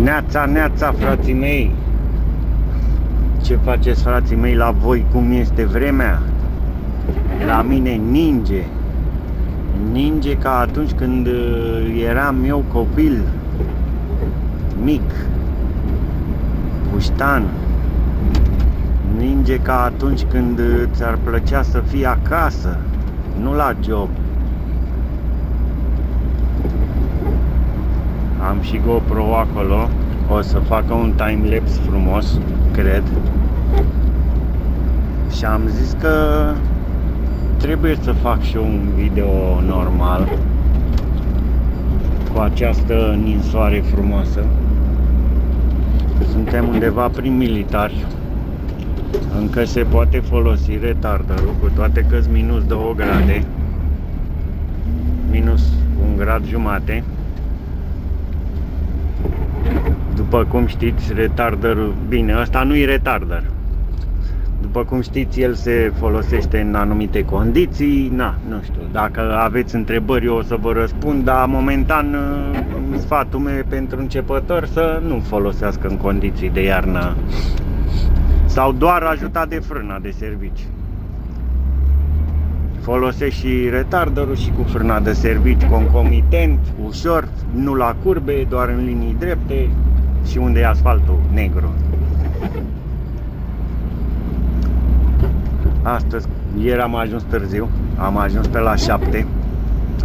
Neața, neața, frații mei! Ce faceți, frații mei, la voi? Cum este vremea? La mine ninge. Ninge ca atunci când eram eu copil, mic, puștan. Ninge ca atunci când ți-ar plăcea să fii acasă, nu la job. Am și GoPro acolo. O să facă un timelapse frumos, cred. Și am zis că trebuie să fac și eu un video normal cu această ninsoare frumoasă. Suntem undeva prin militari. Încă se poate folosi retarderul, cu toate că sunt minus 2 grade, minus 1 grad jumate. După cum știți, retarderul, bine, ăsta nu e retarder. După cum știți, el se folosește în anumite condiții. Nu știu, dacă aveți întrebări eu o să vă răspund, dar momentan sfatul meu pentru începători să nu folosească în condiții de iarnă sau doar ajutat de frâna de servici. Folosesc și retarderul și cu frâna de servici concomitent, ușor, nu la curbe, doar în linii drepte și unde e asfaltul negru. Astăzi, ieri am ajuns târziu, am ajuns pe la 7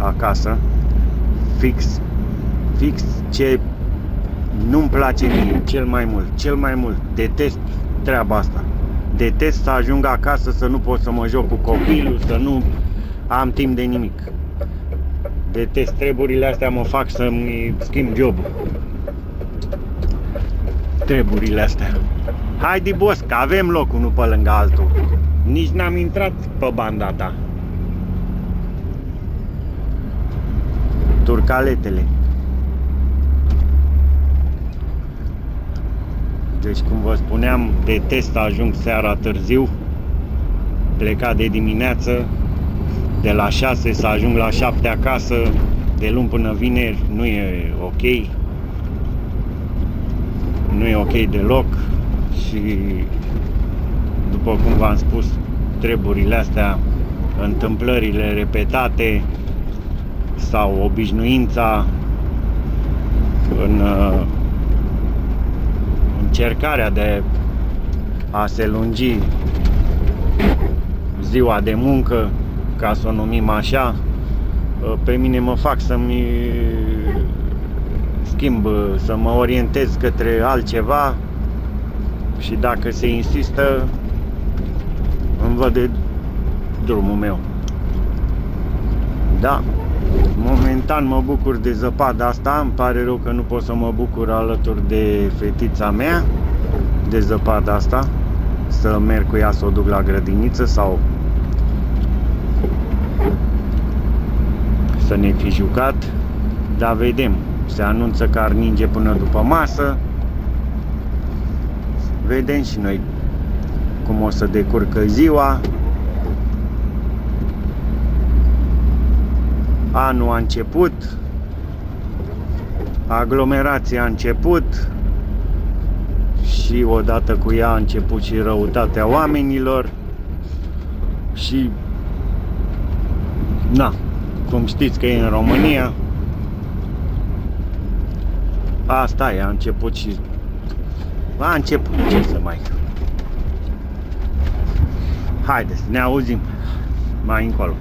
acasă. Fix ce nu-mi place mie cel mai mult, detest treaba asta. Detest să ajung acasă, să nu pot să mă joc cu copilul, să nu am timp de nimic. Detest treburile astea, mă fac să-mi schimb jobul. Treburile astea. Haide, boss, că avem loc unul pe lângă altul. Nici n-am intrat pe banda ta. Turcaletele. Deci, cum vă spuneam, detest să ajung seara târziu. Pleca de dimineață, de la 6 să ajung la 7 acasă, de luni până vineri, nu e ok. Nu e ok deloc. Și după cum v-am spus, treburile astea, întâmplările repetate sau obișnuința în încercarea de a se lungi ziua de muncă, ca să o numim așa, pe mine mă fac să-mi schimb, să mă orientez către altceva. Și dacă se insistă, îmi văd de drumul meu. Da, momentan mă bucur de zăpada asta. Îmi pare rău că nu pot să mă bucur alături de fetița mea de zăpada asta, să merg cu ea să o duc la grădiniță sau să ne fi jucat. Dar vedem, se anunță că ar ninge până după masă. Vedem și noi cum o să decurcă ziua. Anul a început, aglomerația a început și odată cu ea a început și răutatea oamenilor. Și cum știți că e în România, asta e, a început și a început, ce să mai. Haideți, ne auzim mai încolo.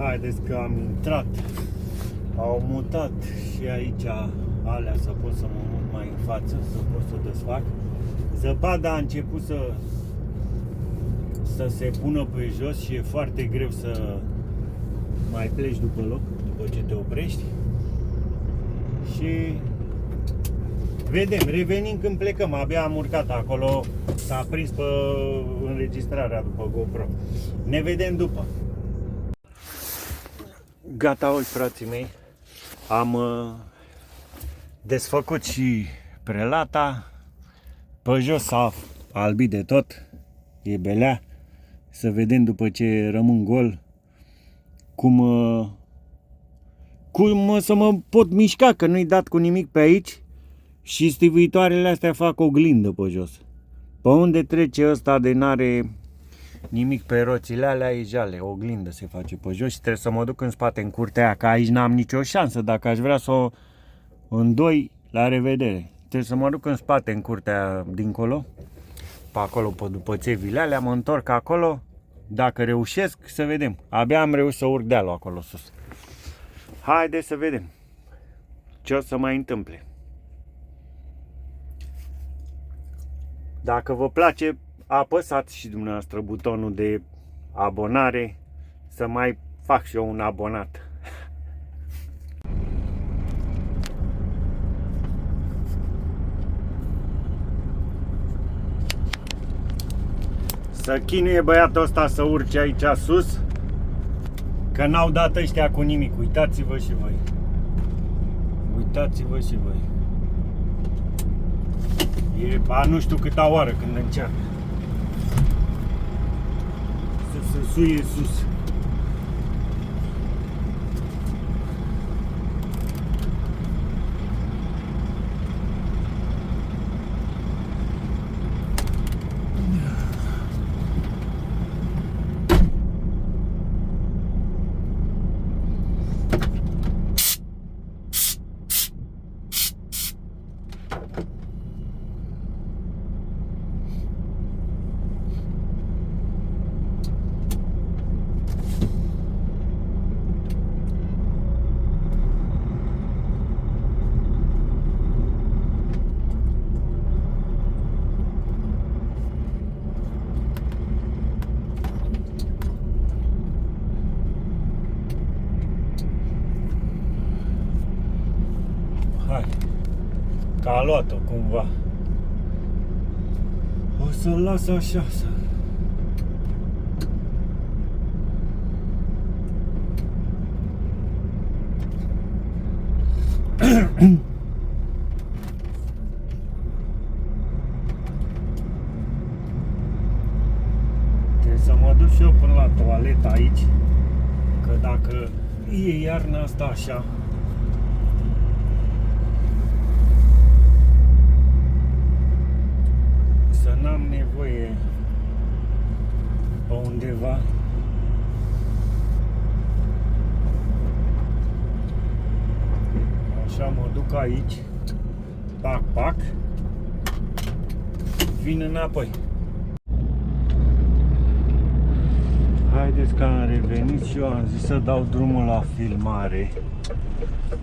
Haideți că am intrat. Au mutat și aici alea să pot să mă mut mai în față, să pot să desfac. Zăpada a început să se pună pe jos și e foarte greu să mai pleci după loc, după ce te oprești. Și vedem, revenim când plecăm. Abia am urcat acolo, s-a prins pe înregistrarea după GoPro. Ne vedem după. Gata, oi, frații mei. Am desfăcut și prelata. Pe jos s-a albit de tot. E belea. Să vedem după ce rămân gol cum să mă pot mișca, că nu-i dat cu nimic pe aici. Și stivuitoarele astea fac oglindă pe jos. Pe unde trece ăsta de n-are nimic pe roțile alea, e jale, oglindă se face pe jos și trebuie să mă duc în spate în curtea aia, că aici n-am nicio șansă. Dacă aș vrea să o îndoi, la revedere. Trebuie să mă duc în spate în curtea dincolo, pe acolo, pe după țevile alea, mă întorc acolo. Dacă reușesc, să vedem. Abia am reușit să urc dealul acolo sus. Haide să vedem ce o să mai întâmple. Dacă vă place, apăsați și dumneavoastră butonul de abonare, să mai fac și eu un abonat. Să chinuie băiatul ăsta să urce aici sus, că n-au dat ăștia cu nimic. Uitați-vă și voi. Uitați-vă și voi. E a nu știu câta oară când încearcă să se suie sus. Hai, că a luat-o cumva. O să-l las așa să... Trebuie să mă duc și eu până la toaletă aici, că dacă e iarna asta așa, să n-am nevoie pe undeva așa, mă duc aici, pac, pac, vin înapoi. Haideți că am revenit și eu am zis să dau drumul la filmare.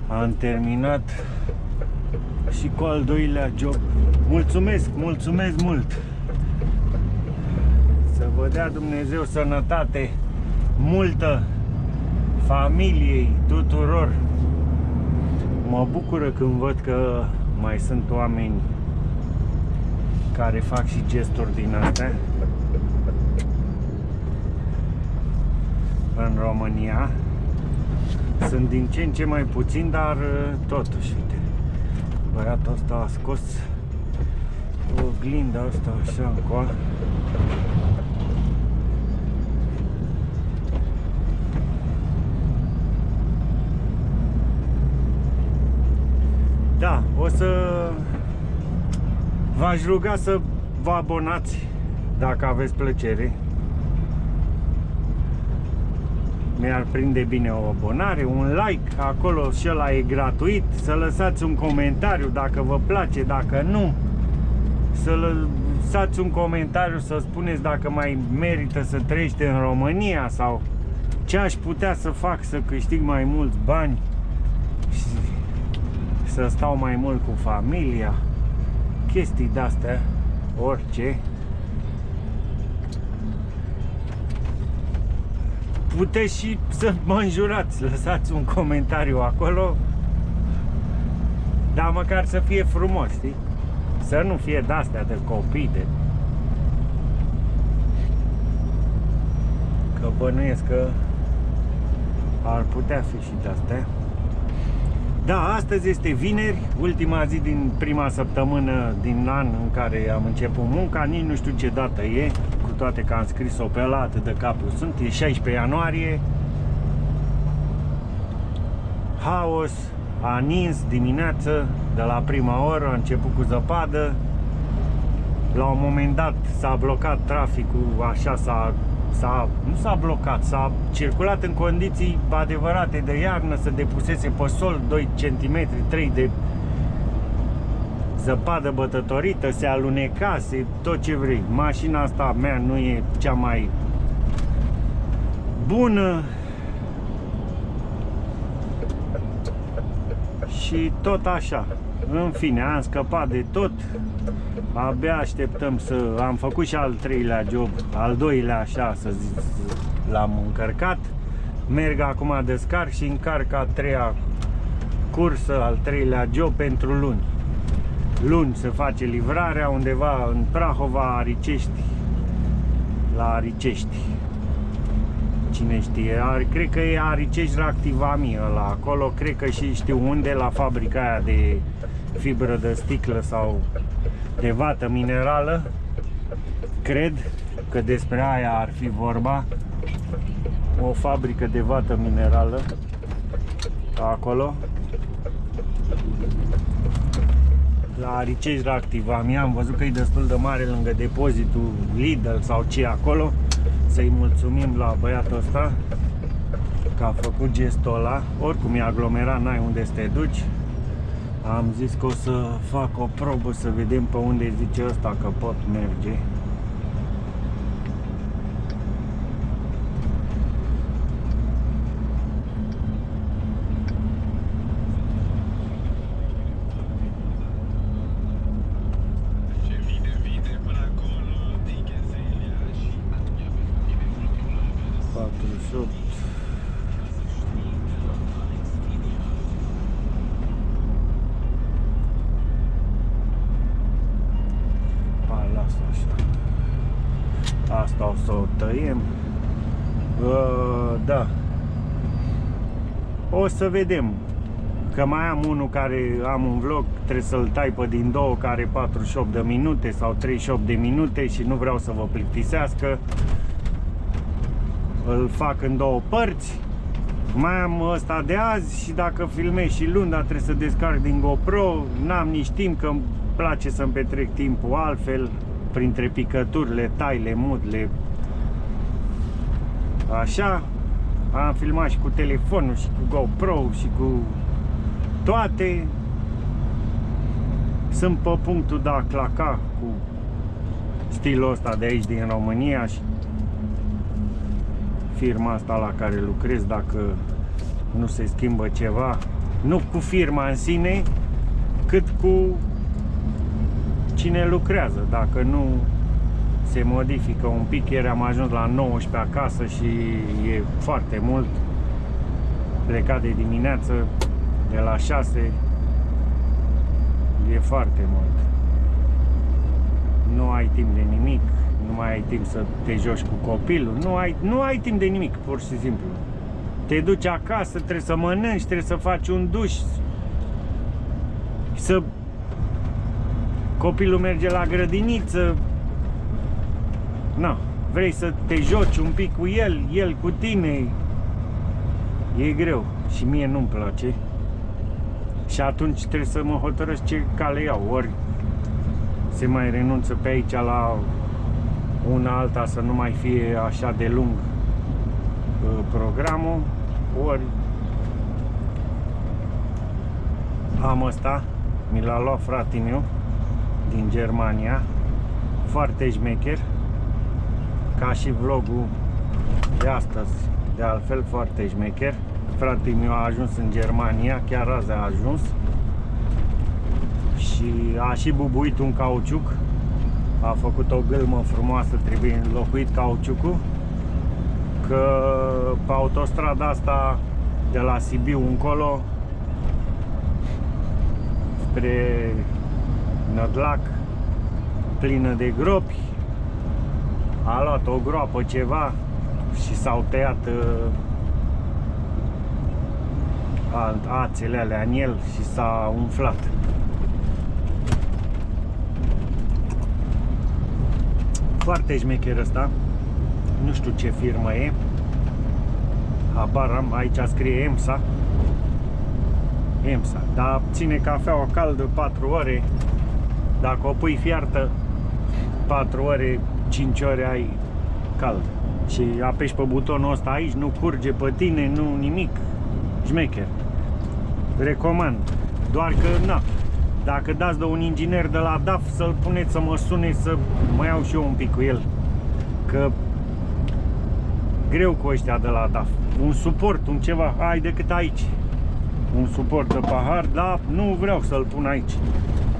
Am terminat și cu al doilea job. Mulțumesc, mulțumesc mult! Să vă dea Dumnezeu sănătate multă, familiei, tuturor. Mă bucură când văd că mai sunt oameni care fac și gesturi din astea în România. Sunt din ce în ce mai puțin, dar totuși, uite, băiatul ăsta a scos oglinda asta așa încoa. Da, o să v-aș ruga să vă abonați dacă aveți plăcere. Mi-ar prinde bine o abonare, un like, acolo și ăla e gratuit. Să lăsați un comentariu dacă vă place, dacă nu. Să lăsați un comentariu să spuneți dacă mai merită să trăiești în România sau ce aș putea să fac să câștig mai mulți bani și să stau mai mult cu familia, chestii de-astea, orice. Puteți și să mă înjurați, lăsați un comentariu acolo, dar măcar să fie frumos, știi? Să nu fie de-astea de copii, de... Că bănuiesc că ar putea fi și de-astea. Da, astăzi este vineri, ultima zi din prima săptămână din an în care am început munca. Nici nu știu ce dată e, cu toate că am scris-o pe ăla, atât de capul sunt. E 16 ianuarie. Haos, a nins dimineață, de la prima oră, a început cu zăpadă. La un moment dat s-a blocat traficul, așa nu s-a blocat, s-a circulat în condiții adevărate de iarnă, se depusese pe sol 2 cm, 3 de zăpadă bătătorită, se alunecase, tot ce vrei. Mașina asta mea nu e cea mai bună și tot așa. În fine, am scăpat de tot. Abia așteptăm să... Am făcut și al 3-lea job, al 2-lea așa să zic, l-am încărcat. Merg acum, descarc și încarc a 3-a cursă, al 3-lea job pentru luni. Luni se face livrarea undeva în Prahova, Aricești, la Aricești. Cine știe, cred că e Aricești Reactivami ăla acolo, cred că și știu unde, la fabrica aia de fibră de sticlă sau de vată minerală. Cred că despre aia ar fi vorba. O fabrică de vată minerală acolo la Aricești Reactivami. Am văzut că e destul de mare lângă depozitul Lidl sau ce acolo. Să-i mulțumim la băiatul ăsta că a făcut gestul ăla. Oricum e aglomerat, n-ai unde să te duci. Am zis că o să fac o probă să vedem pe unde zice ăsta că pot merge. Asta o să o tăiem. Da. O să vedem. Că mai am unul care am un vlog, trebuie să-l tai pe din două, care are 48 de minute sau 38 de minute și nu vreau să vă plictisească. Îl fac în două părți. Mai am ăsta de azi și dacă filmez și luni, dar trebuie să descarc din GoPro. N-am nici timp, că îmi place să-mi petrec timpul altfel, printre picăturile, taile, mudle. Așa. Am filmat și cu telefonul și cu GoPro și cu toate. Sunt pe punctul de a claca cu stilul ăsta de aici din România și firma asta la care lucrez, dacă nu se schimbă ceva, nu cu firma în sine, cât cu cine lucrează. Dacă nu se modifică un pic, ieri am ajuns la 19 acasă și e foarte mult. Plecat de dimineață de la 6, e foarte mult. Nu ai timp de nimic, nu mai ai timp să te joci cu copilul, nu ai timp de nimic, pur și simplu. Te duci acasă, trebuie să mănânci, trebuie să faci un duș, să... Copilul merge la grădiniță. Na, vrei să te joci un pic cu el cu tine. E greu și mie nu-mi place. Și atunci trebuie să mă hotărăsc ce cale iau. Ori se mai renunță pe aici la una alta, să nu mai fie așa de lung programul, ori am ăsta, mi l-a luat fratele meu din Germania, foarte șmecher, ca și vlogul de astăzi, De altfel foarte șmecher. Fratele meu a ajuns în Germania, chiar azi a ajuns. Și a și bubuit un cauciuc. A făcut o gâlmă frumoasă, trebuie înlocuit cauciucul. Că pe autostrada asta de la Sibiu încolo spre Nădlac, plină de gropi, a luat o groapă ceva și s-au tăiat ațele alea în el și s-a umflat. Foarte șmecher ăsta. Nu știu ce firmă e. Habar am, aici scrie EMSA. EMSA, dar ține cafeaua caldă 4 ore. Dacă o pui fiartă 4 ore, 5 ore ai cald. Și apeși pe butonul ăsta aici, nu curge pe tine, nu nimic. Șmecher. Recomand. Doar că, na, dacă dați de un inginer de la DAF, să-l puneți să mă sune să mă iau și eu un pic cu el. Că greu cu ăștia de la DAF. Un suport, un ceva, ai decât aici. Un suport de pahar, dar nu vreau să-l pun aici.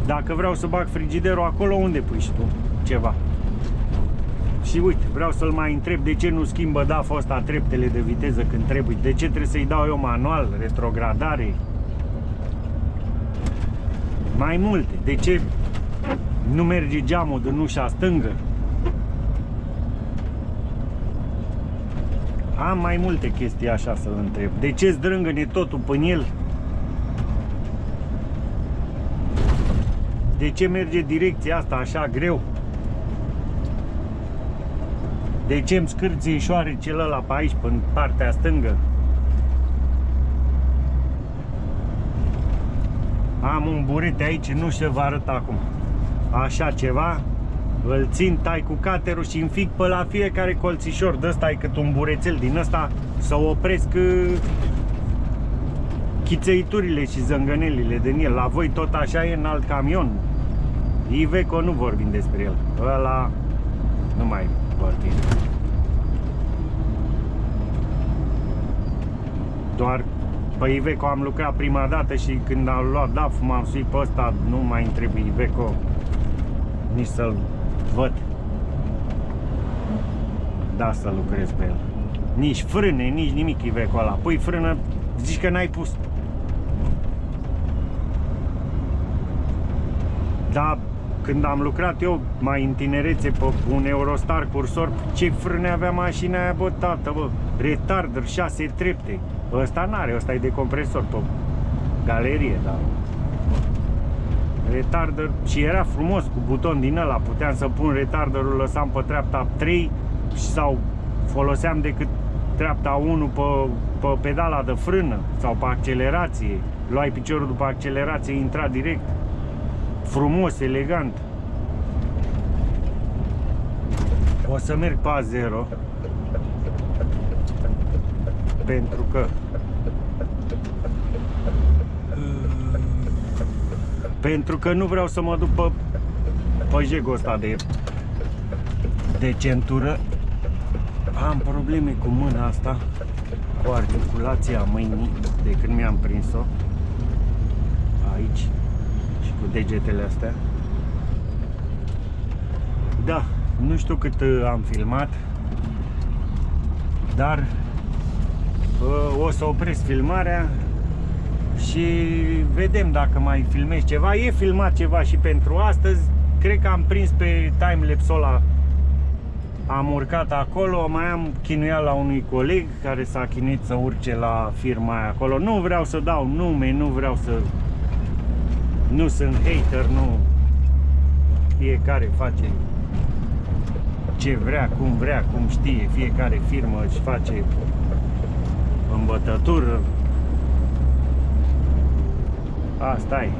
Dacă vreau să bag frigiderul acolo, unde pui și tu ceva? Și uite, vreau să-l mai întreb de ce nu schimbă DAF-ul ăsta treptele de viteză când trebuie. De ce trebuie să-i dau eu manual, retrogradare? Mai multe. De ce nu merge geamul din ușa stângă? Am mai multe chestii așa să-l întreb. De ce zdrângăne totul până el? De ce merge direcția asta așa greu? De ce îmi scârție șoarecel ăla pe aici, pe partea stângă? Am un burete aici, nu știu, vă arăt acum. Așa ceva, îl țin, tai cu caterul și înfic pe la fiecare colțișor de ăsta, e cât un burețel din ăsta, să opresc chițăiturile și zângănelile din el. La voi tot așa e în alt camion. Iveco nu vorbim despre el. Ăla nu mai vorbim. Doar pe Iveco am lucrat prima dată și când am luat DAF m-am suit pe ăsta, nu mai îmi trebuie Iveco nici să-l văd. Da, să lucrez pe el. Nici frâne, nici nimic Iveco ăla. Pui frână, zici că n-ai pus. Da, când am lucrat eu mai în tinerețe pe un Eurostar cursor, ce frâne avea mașina aia, bă, tată, bă, retarder, 6 trepte. Ăsta n-are, ăsta e de compresor pe galerie, da. Retarder, și era frumos cu buton din ăla, puteam să pun retarderul, lăsam pe treapta 3 sau foloseam decât treapta 1 pe pedala de frână sau pe accelerație. Luai piciorul după accelerație, intra direct. Frumos, elegant. O să merg pe A0 pentru că nu vreau să mă duc pe jegul ăsta de centură. Am probleme cu mâna asta, cu articulația mâinii de când mi-am prins-o aici și cu degetele astea. Da, nu știu cât am filmat, dar o să opresc filmarea și vedem dacă mai filmez ceva. E filmat ceva și pentru astăzi. Cred că am prins pe timelapse-ul ăla. Am urcat acolo, mai am chinuiala unui coleg care s-a chinuit să urce la firma aia acolo. Nu vreau să dau nume, nu vreau să... Nu sunt hater, nu... Fiecare face ce vrea, cum știe. Fiecare firmă își face îmbătătură. Asta e.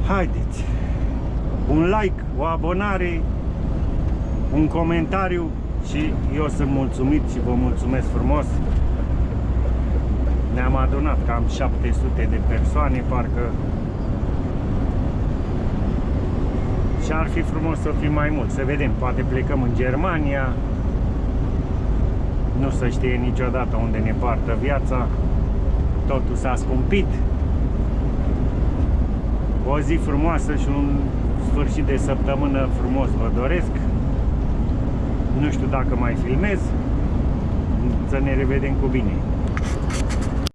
Haideți! Un like, o abonare, un comentariu și eu sunt mulțumit și vă mulțumesc frumos. Ne-am adunat cam 700 de persoane, parcă. Și ar fi frumos să fim mai mulți, să vedem, poate plecăm în Germania. Nu se știe niciodată unde ne poartă viața. Totul s-a scumpit. O zi frumoasă și un sfârșit de săptămână frumos vă doresc. Nu știu dacă mai filmez. Să ne revedem cu bine.